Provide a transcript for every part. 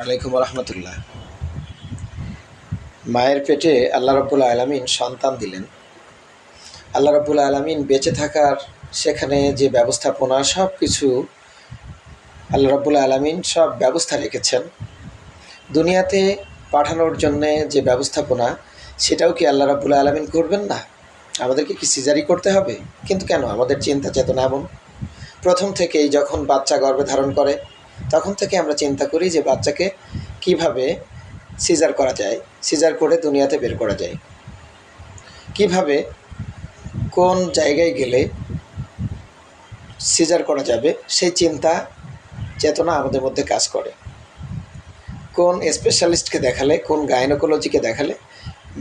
আলাইকুম রহমতুল্লাহ। মায়ের পেটে আল্লাহ রব্বুল আলমিন সন্তান দিলেন। আল্লাহ রব্বুল আলমিন বেঁচে থাকার সেখানে যে ব্যবস্থাপনা সব কিছু আল্লাহ রব্বুল আলমিন সব ব্যবস্থা রেখেছেন। দুনিয়াতে পাঠানোর জন্যে যে ব্যবস্থাপনা সেটাও কি আল্লাহ রব্বুল আলমিন করবেন না? আমাদেরকে কি সিজারি করতে হবে? কিন্তু কেন আমাদের চিন্তা চেতনা এমন? প্রথম থেকেই যখন বাচ্চা গর্ভে ধারণ করে তখন থেকে আমরা চিন্তা করি যে বাচ্চাকে কিভাবে সিজার করা যায়, সিজার করে দুনিয়াতে বের করা যায়, কিভাবে কোন জায়গায় গেলে সিজার করা যাবে সেই চিন্তা চেতনা আমাদের মধ্যে কাজ করে। কোন স্পেশালিস্টকে দেখালে, কোন গাইনোকোলজিকে দেখালে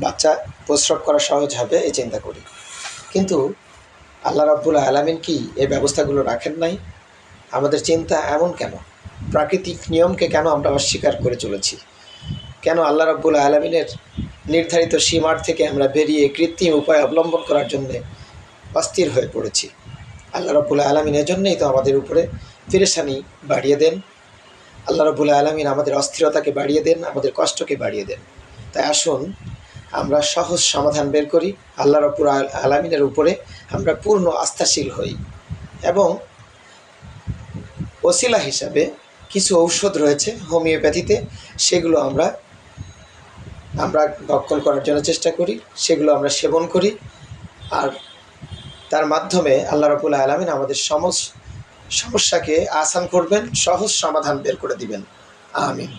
বাচ্চা প্রসব করা সহজ হবে এই চিন্তা করি। কিন্তু আল্লাহ রাব্বুল আলামিন কি এই ব্যবস্থাগুলো রাখেন নাই? আমাদের চিন্তা এমন কেন? প্রাকৃতিক নিয়মকে কেন আমরা অস্বীকার করে চলেছি? কেন আল্লাহ রাব্বুল আলামিনের নির্ধারিত সীমার থেকে আমরা বেরিয়ে কৃত্রিম উপায় অবলম্বন করার জন্যে অস্থির হয়ে পড়েছি? আল্লাহ রাব্বুল আলামিন এজন্যই তো আমাদের উপরে পেরেশানি বাড়িয়ে দেন। আল্লাহ রাব্বুল আলামিন আমাদের অস্থিরতাকে বাড়িয়ে দেন, আমাদের কষ্টকে বাড়িয়ে দেন। তাই আসুন আমরা সহজ সমাধান বের করি। আল্লাহ রাব্বুল আলামিনের উপরে আমরা পূর্ণ আস্থাশীল হই এবং ওসিলা হিসাবে কিছু ঔষধ রয়েছে হোমিওপ্যাথিতে, সেগুলো আমরা ভক্ষণ করার জন্য চেষ্টা করি, সেগুলো আমরা সেবন করি। আর তার মাধ্যমে আল্লাহ রাব্বুল আলামিন আমাদের সমস্যাকে আসান করবেন, সহজ সমাধান বের করে দিবেন। আমিন।